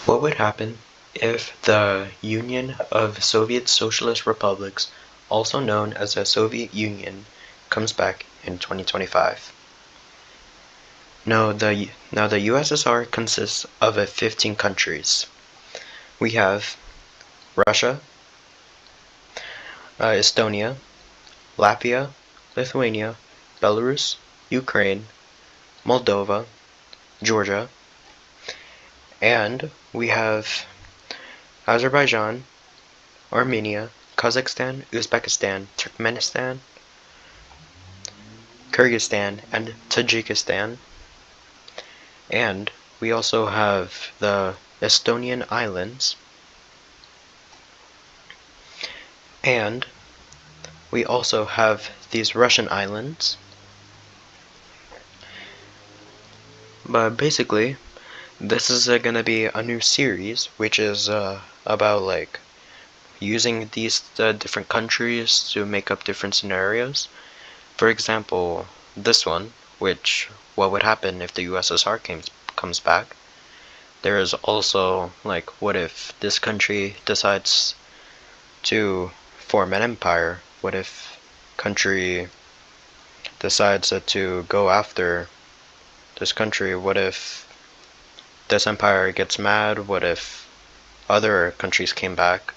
What would happen if the Union of Soviet Socialist Republics, also known as the Soviet Union, comes back in 2025? Now the USSR consists of 15 countries. We have Russia, Estonia, Latvia, Lithuania, Belarus, Ukraine, Moldova, Georgia, and we have Azerbaijan, Armenia, Kazakhstan, Uzbekistan, Turkmenistan, Kyrgyzstan, and Tajikistan. And we also have the Estonian Islands. And we also have these Russian islands. But basically, this is gonna be a new series, which is about like using these different countries to make up different scenarios. For example, this one, which what would happen if the USSR comes back. There is also like, what if this country decides to form an empire? What if country decides to go after this country? What if this empire gets mad? What if other countries came back?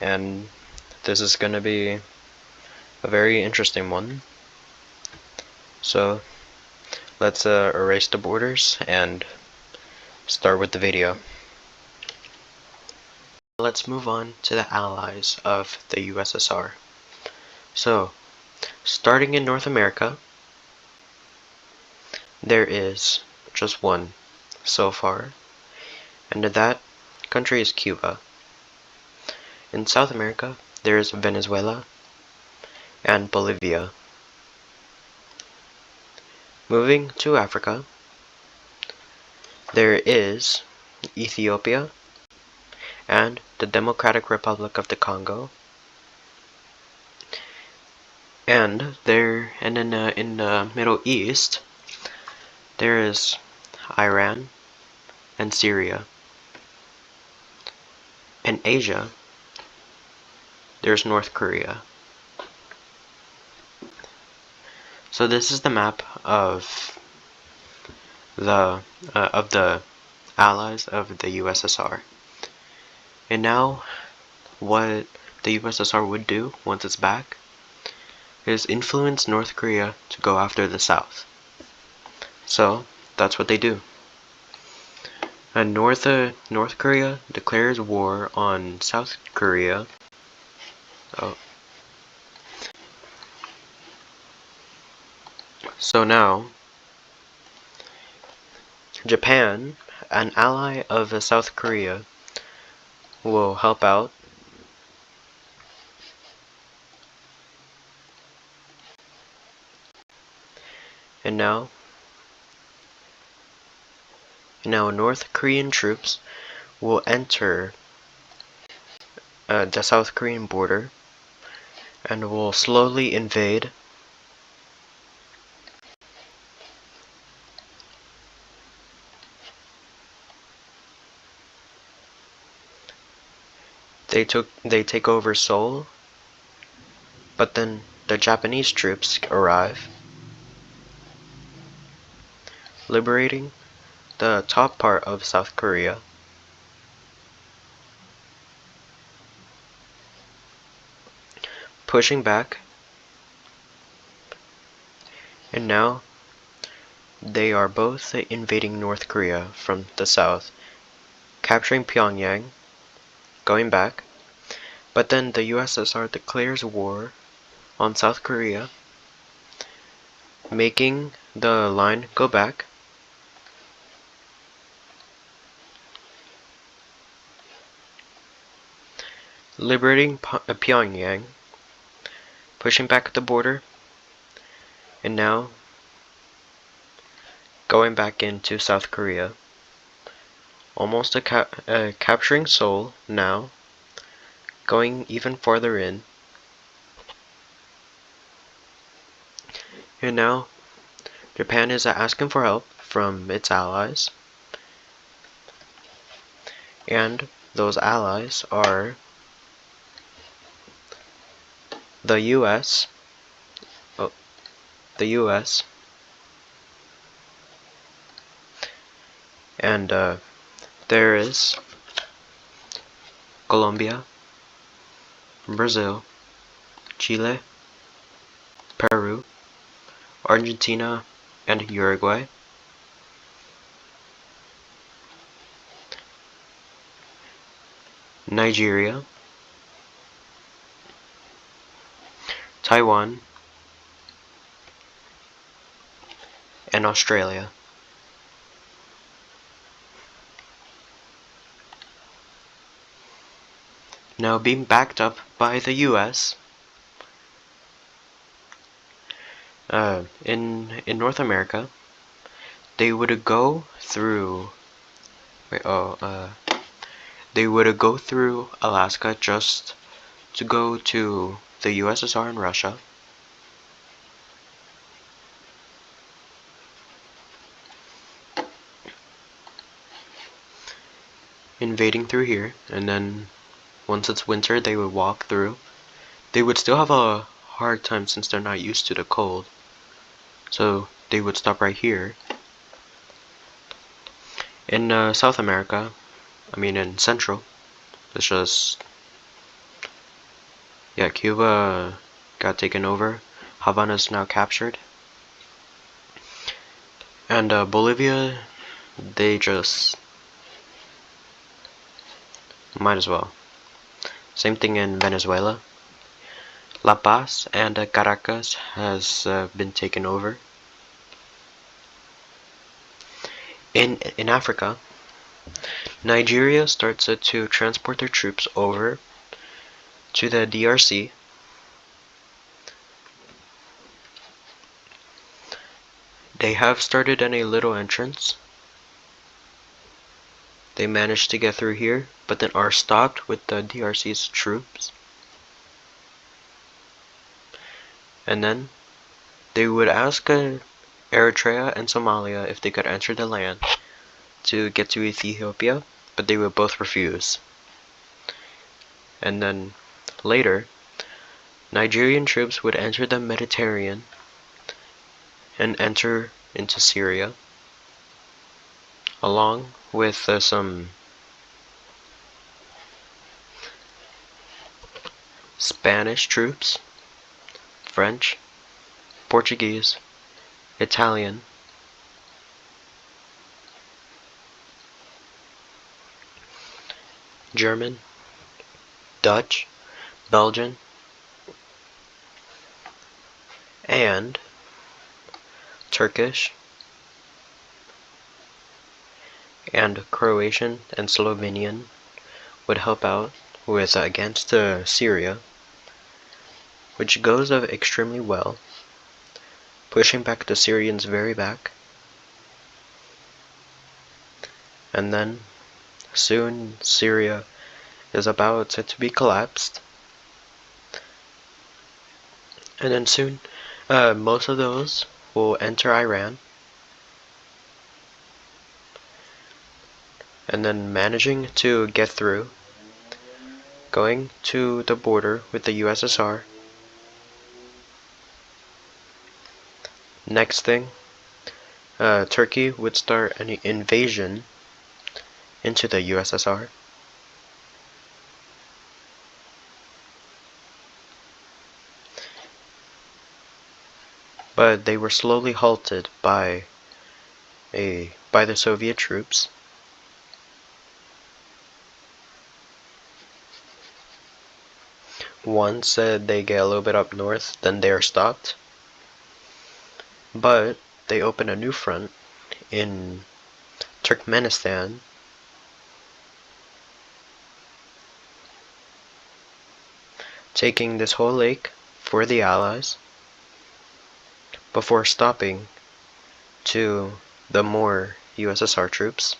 And this is gonna be a very interesting one. So let's erase the borders and start with the video. Let's move on to the allies of the USSR. So, starting in North America, there is just one so far, and that country is Cuba. In South America, there is Venezuela and Bolivia. Moving to Africa, there is Ethiopia and the Democratic Republic of the Congo. And there, and in the Middle East, there is Iran and Syria. In Asia, there's North Korea. So this is the map of the allies of the USSR. And now, what the USSR would do once it's back is influence North Korea to go after the South. So that's what they do. And North Korea declares war on South Korea. So now, Japan, an ally of South Korea, will help out. And now North Korean troops will enter the South Korean border and will slowly invade They take over Seoul, but then the Japanese troops arrive, liberating the top part of South Korea. Pushing back, and now they are both invading North Korea from the south, capturing Pyongyang, going back, but then the USSR declares war on South Korea, making the line go back. Liberating Pyongyang, pushing back at the border, and now going back into South Korea, almost capturing Seoul now, going even farther in, and now Japan is asking for help from its allies. And those allies are the US, oh, the US, and there is Colombia, Brazil, Chile, Peru, Argentina, and Uruguay. Nigeria, Taiwan, and Australia. Now being backed up by the US, in North America, they would go through. They would go through Alaska just to go to the USSR and Russia. Invading through here, and then once it's winter, they would walk through. They would still have a hard time since they're not used to the cold. So they would stop right here. In South America, in Central, it's just, yeah, Cuba got taken over. Havana's now captured. And Bolivia, they just might as well. Same thing in Venezuela. La Paz and Caracas has been taken over. In Africa, Nigeria starts to transport their troops over to the DRC. They have started in a little entrance. They managed to get through here, but then are stopped with the DRC's troops. And then they would ask Eritrea and Somalia if they could enter the land to get to Ethiopia, but they would both refuse. And then later, Nigerian troops would enter the Mediterranean and enter into Syria, along with some Spanish troops, French, Portuguese, Italian, German, Dutch, Belgian, and Turkish, and Croatian and Slovenian would help out with against Syria, which goes extremely well, pushing back the Syrians very back. And then soon Syria is about to be collapsed. And then soon most of those will enter Iran. And then managing to get through, going to the border with the USSR. Next thing, Turkey would start an invasion into the USSR. But they were slowly halted by the Soviet troops. Once they get a little bit up north, then they are stopped. But they open a new front in Turkmenistan, taking this whole lake for the Allies before stopping to the more USSR troops.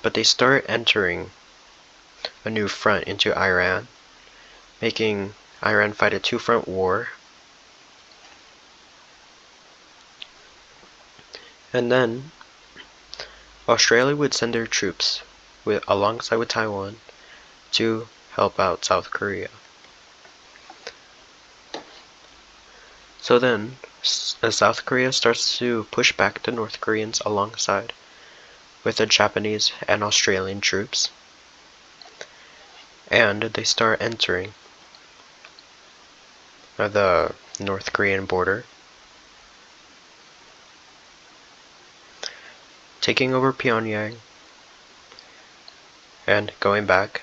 But they start entering a new front into Iran, making Iran fight a two-front war. And then Australia would send their troops alongside with Taiwan to help out South Korea. So then, South Korea starts to push back the North Koreans alongside with the Japanese and Australian troops, and they start entering the North Korean border, taking over Pyongyang and going back.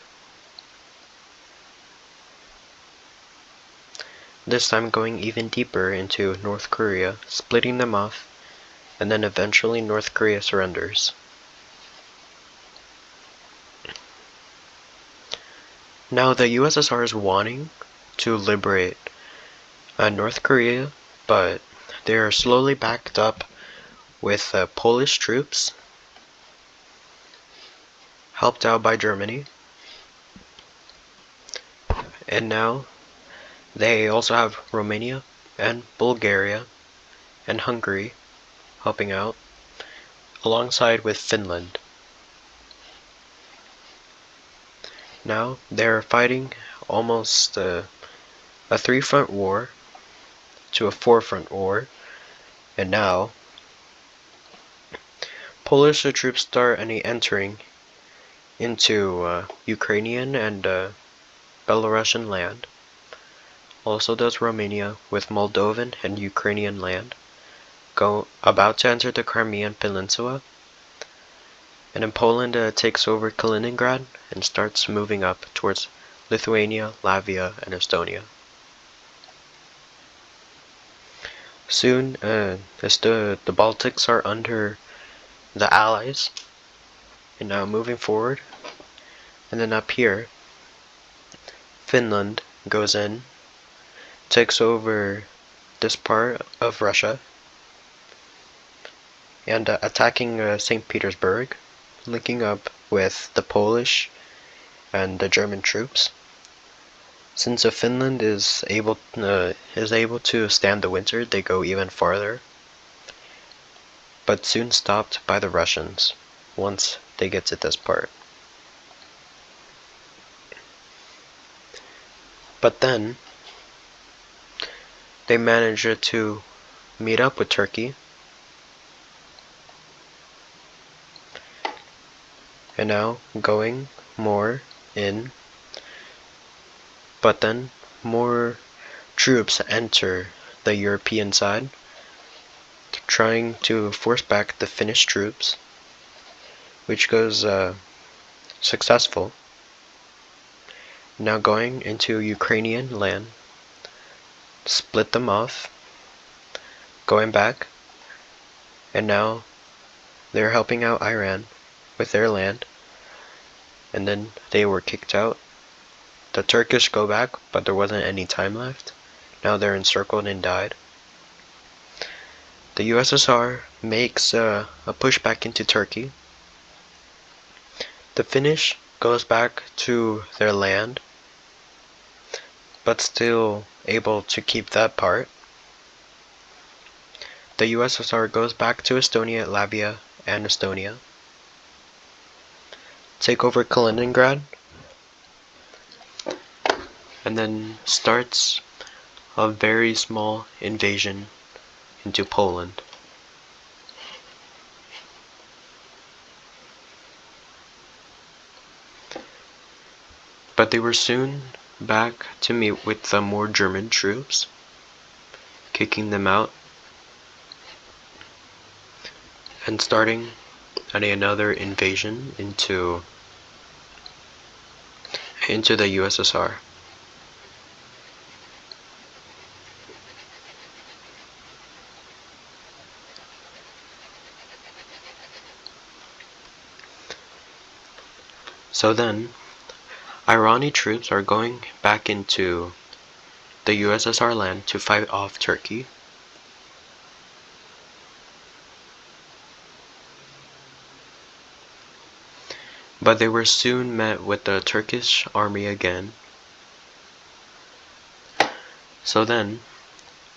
This time going even deeper into North Korea, splitting them off, and then eventually North Korea surrenders. Now the USSR is wanting to liberate North Korea, but they are slowly backed up with Polish troops, helped out by Germany, and now they also have Romania and Bulgaria and Hungary helping out, alongside with Finland. Now they're fighting almost a three-front war to a four-front war, and now Polish troops start entering into Ukrainian and Belarusian land. Also does Romania with Moldovan and Ukrainian land, about to enter the Crimean Peninsula. And then Poland takes over Kaliningrad and starts moving up towards Lithuania, Latvia, and Estonia. Soon, as the Baltics are under the Allies, and now moving forward, and then up here, Finland goes in, takes over this part of Russia, and attacking St. Petersburg, linking up with the Polish and the German troops. Since Finland is able to stand the winter, they go even farther, but soon stopped by the Russians once they get to this part. But then they manage to meet up with Turkey, and now going more in, but then more troops enter the European side, trying to force back the Finnish troops, which goes successful. Now going into Ukrainian land, split them off, going back, and now they're helping out Iran with their land, and then they were kicked out. The Turkish go back, but there wasn't any time left. Now they're encircled and died. The USSR makes a push back into Turkey. The Finnish goes back to their land, but still able to keep that part. The USSR goes back to Estonia, Latvia, and Estonia, take over Kaliningrad, and then starts a very small invasion into Poland. But they were soon back to meet with the more German troops, kicking them out, and starting another invasion into the USSR. So then, Irani troops are going back into the USSR land to fight off Turkey. But they were soon met with the Turkish army again. So then,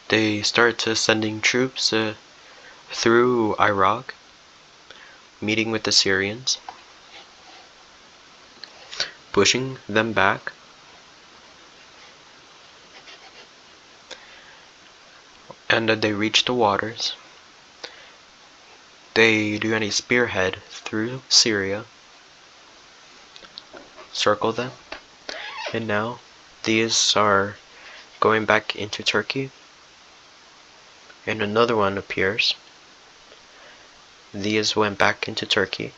they start sending troops through Iraq, meeting with the Syrians. pushing them back. And they reach the waters. They do any spearhead through Syria, circle them, and now these are going back into Turkey, and another one appears. These went back into Turkey.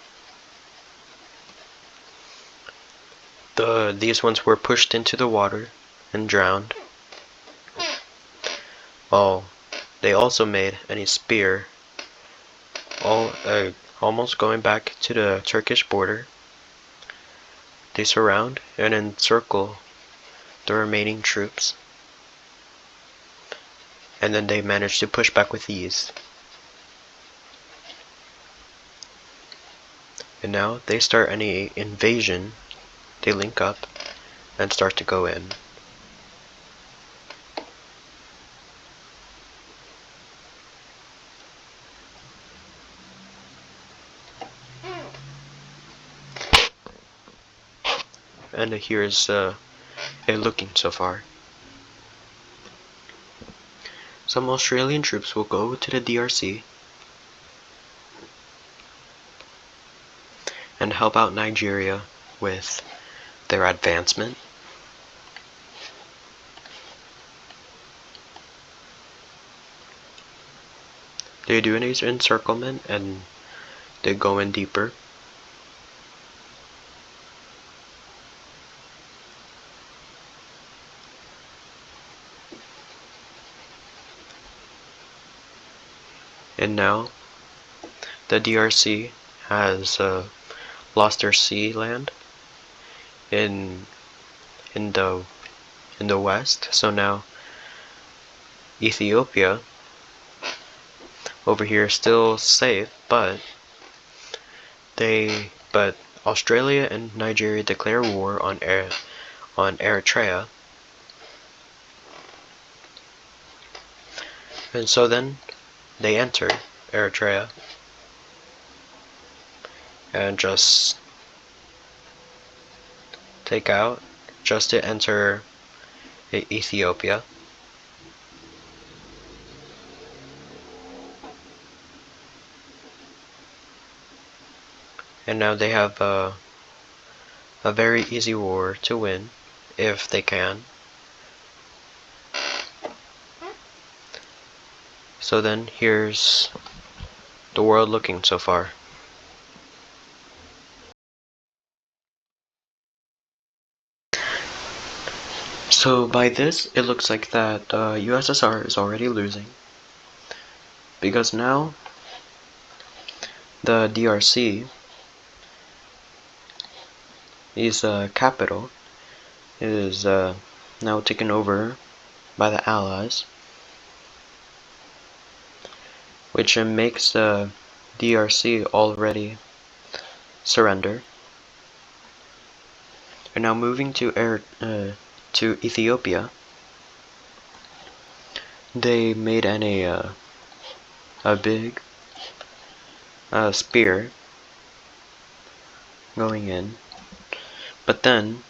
These ones were pushed into the water and drowned. Oh, they also made any spear, almost going back to the Turkish border. They surround and encircle the remaining troops, and then they manage to push back with ease. And now they start any invasion. They link up and start to go in. And here's it looking so far. Some Australian troops will go to the DRC and help out Nigeria with their advancement. They do an encirclement and they go in deeper. And now the DRC has lost their sea land in the west. So now Ethiopia over here is still safe, but Australia and Nigeria declare war on Eritrea. And so then they enter Eritrea and just take out just to enter Ethiopia. And now they have a very easy war to win if they can. So then here's the world looking so far. So by this, it looks like that USSR is already losing, because now the DRC is capital is now taken over by the Allies, which makes the DRC already surrender. And now moving to Ethiopia, they made a big spear going in, but then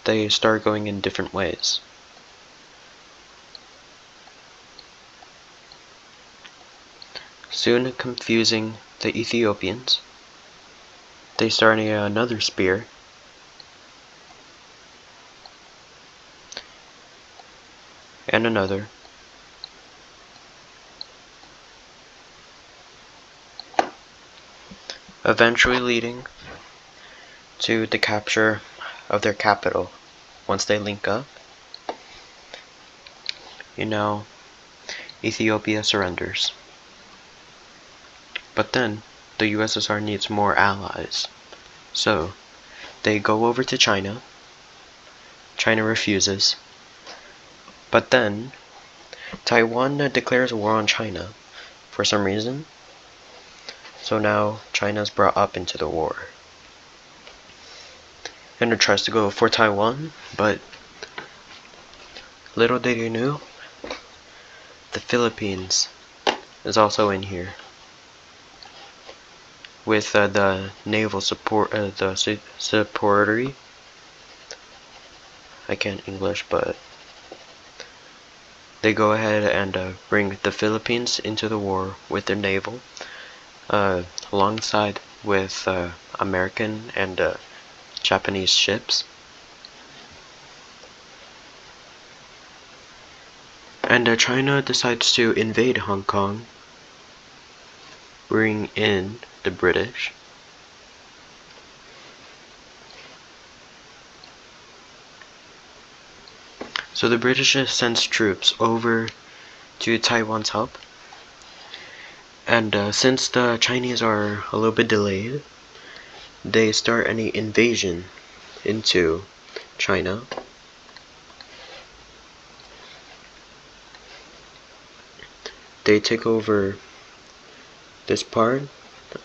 they start going in different ways. Soon confusing the Ethiopians, they start another spear. And another. Eventually leading to the capture of their capital. Once they link up, Ethiopia surrenders. But then the USSR needs more allies. So they go over to China. China refuses. But then Taiwan declares war on China for some reason. So now China's brought up into the war. And it tries to go for Taiwan, but little did you know, the Philippines is also in here with the naval support, the supportery I can't English, but they go ahead and bring the Philippines into the war with their naval, alongside with American and Japanese ships. And China decides to invade Hong Kong, bring in the British. So the British sends troops over to Taiwan's help. And since the Chinese are a little bit delayed, they start any invasion into China. They take over this part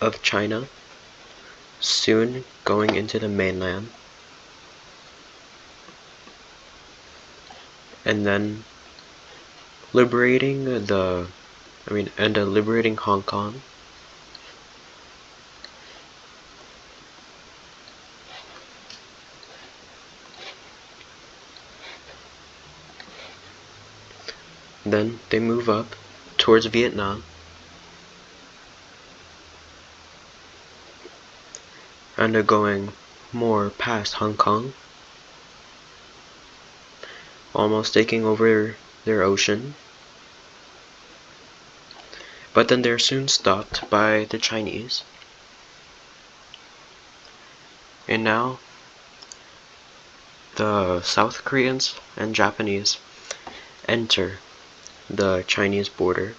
of China, soon going into the mainland, and then liberating liberating Hong Kong. Then they move up towards Vietnam, and are going more past Hong Kong, almost taking over their ocean. But then they're soon stopped by the Chinese. And now the South Koreans and Japanese enter the Chinese border,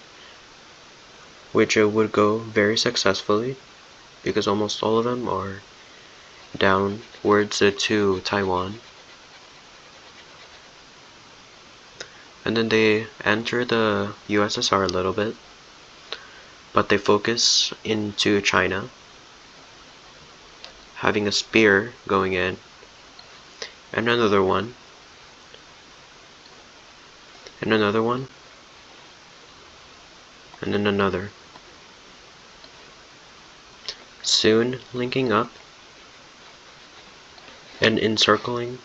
which would go very successfully because almost all of them are downwards to Taiwan. And then they enter the USSR a little bit, but they focus into China, having a spear going in, and another one, and another one, and then another. Soon linking up and encircling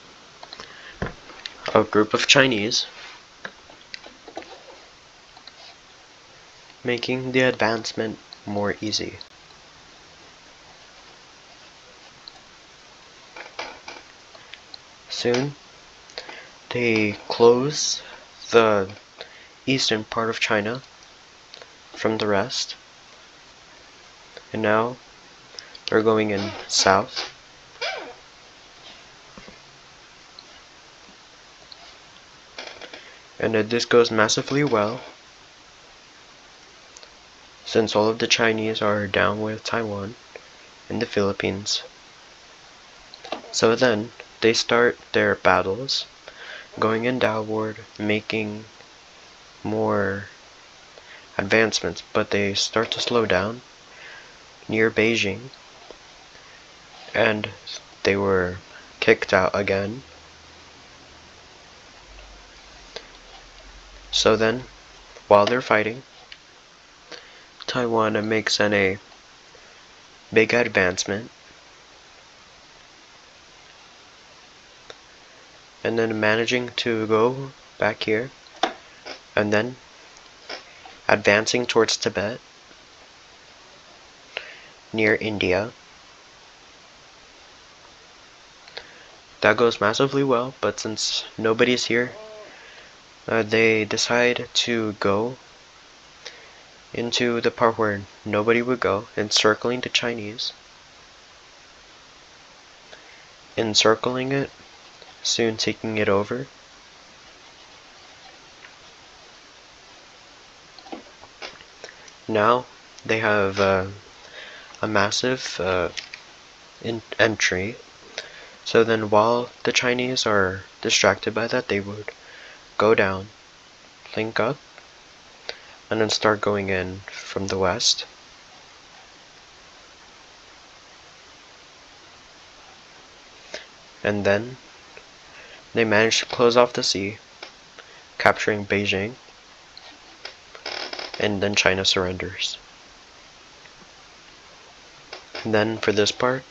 a group of Chinese, making the advancement more easy. Soon, they close the eastern part of China from the rest, and now they're going in south. And this goes massively well, since all of the Chinese are down with Taiwan and the Philippines. So then, they start their battles, going in downward, making more advancements, but they start to slow down near Beijing, and they were kicked out again. So then, while they're fighting, Taiwan makes a big advancement, and then managing to go back here, and then advancing towards Tibet, near India. That goes massively well, but since nobody's here, they decide to go into the part where nobody would go, encircling the Chinese. Encircling it, soon taking it over. Now they have a massive entry. So then while the Chinese are distracted by that, they would go down, link up, and then start going in from the west. And then they manage to close off the sea, capturing Beijing, and then China surrenders. And then for this part,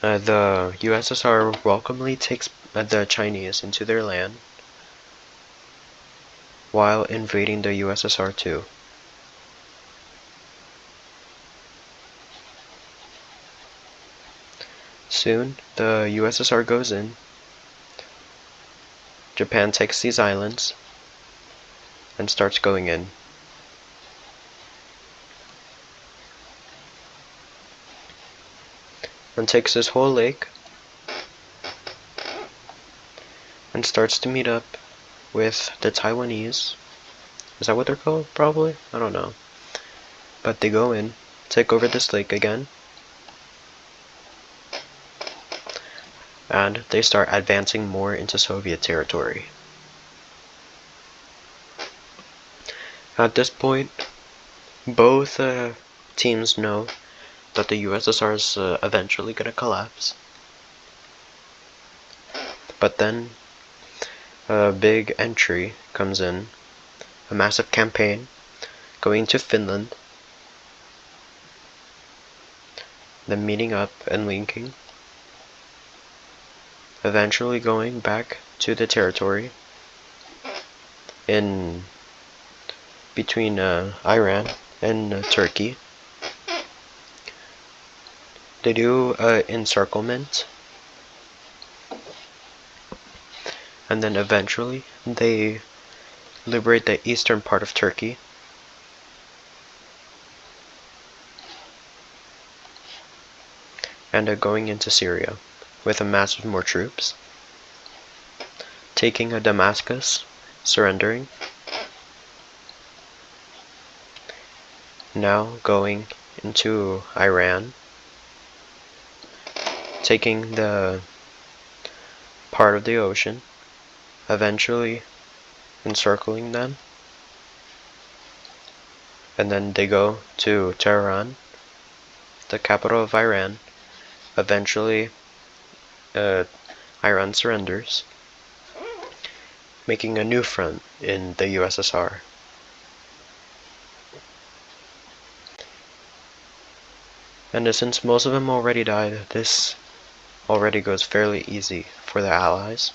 the USSR welcomely takes the Chinese into their land while invading the USSR too. Soon, the USSR goes in, Japan takes these islands, and starts going in. And takes this whole lake, and starts to meet up with the Taiwanese. Is that what they're called? Probably? I don't know. But they go in, take over this lake again, and they start advancing more into Soviet territory. At this point, both teams know that the USSR is eventually going to collapse. But then a big entry comes in, a massive campaign going to Finland, then meeting up and linking, eventually going back to the territory in between Iran and Turkey. They do encirclement, and then eventually they liberate the eastern part of Turkey. And going into Syria with a massive more troops, taking Damascus, surrendering. Now going into Iran, taking the part of the ocean, eventually encircling them, and then they go to Tehran, the capital of Iran. Eventually, Iran surrenders, making a new front in the USSR. And since most of them already died, this already goes fairly easy for the Allies.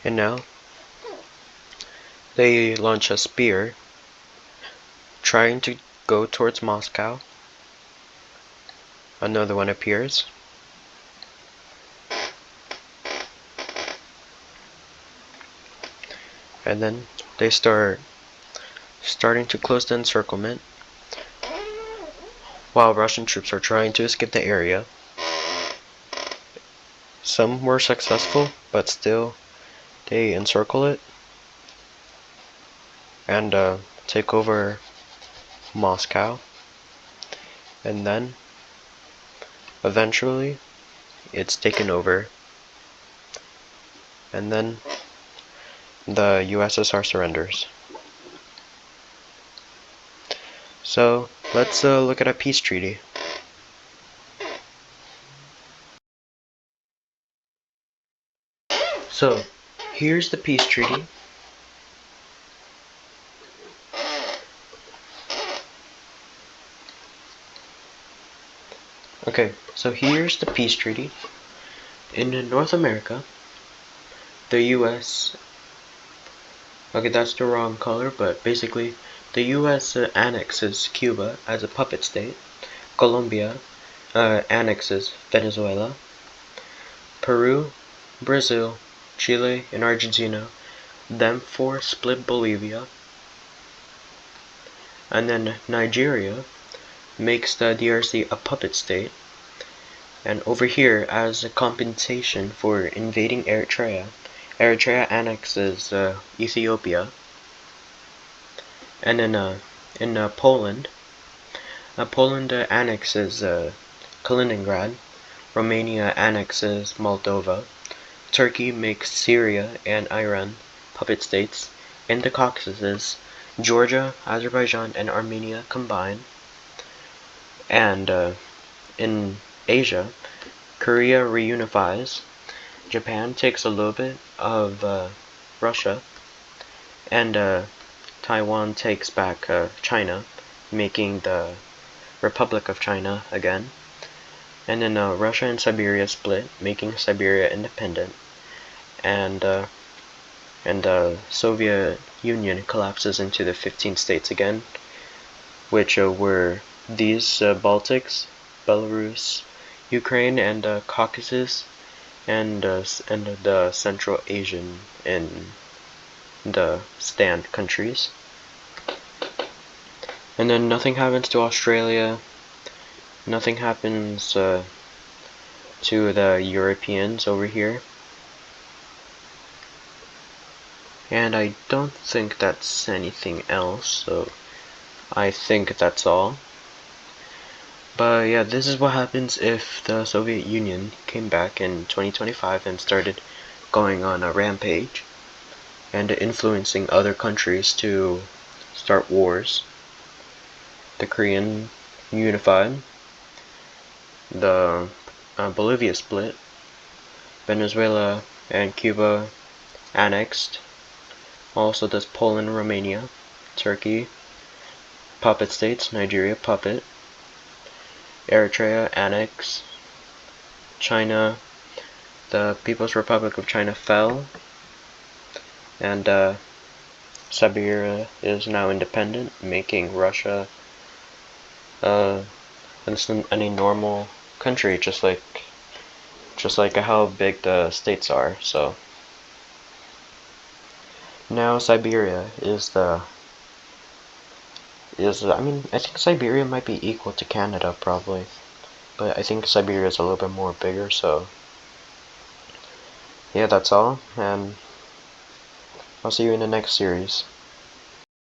And now, they launch a spear, trying to go towards Moscow. Another one appears. And then they starting to close the encirclement, while Russian troops are trying to escape the area. Some were successful, but still, they encircle it and take over Moscow. And then, eventually, it's taken over. And then, the USSR surrenders. So, let's look at a peace treaty. So, here's the peace treaty. Okay, so here's the peace treaty. In North America, the US, okay, that's the wrong color, but basically, the US annexes Cuba as a puppet state. Colombia annexes Venezuela. Peru, Brazil, Chile, and Argentina then split Bolivia. And then Nigeria makes the DRC a puppet state. And over here, as a compensation for invading Eritrea, Eritrea annexes Ethiopia. And then in Poland, Poland annexes Kaliningrad. Romania annexes Moldova. Turkey makes Syria and Iran puppet states. In the Caucasus, Georgia, Azerbaijan, and Armenia combine. And in Asia, Korea reunifies. Japan takes a little bit of Russia. And Taiwan takes back China, making the Republic of China again. And then Russia and Siberia split, making Siberia independent. And the Soviet Union collapses into the 15 states again, which were these Baltics, Belarus, Ukraine, and Caucasus, and the Central Asian and the stand countries. And then nothing happens to Australia, nothing happens to the Europeans over here. And I don't think that's anything else, so I think that's all. But yeah, this is what happens if the Soviet Union came back in 2025 and started going on a rampage and influencing other countries to start wars. The Korean unified, the Bolivia split, Venezuela and Cuba annexed, also does Poland, Romania, Turkey, puppet states, Nigeria puppet, Eritrea annex, China, the People's Republic of China fell, and Siberia is now independent, making Russia any normal country, just like how big the states are. So now Siberia I mean, I think Siberia might be equal to Canada probably, but I think Siberia is a little bit more bigger. So yeah, that's all, and I'll see you in the next series.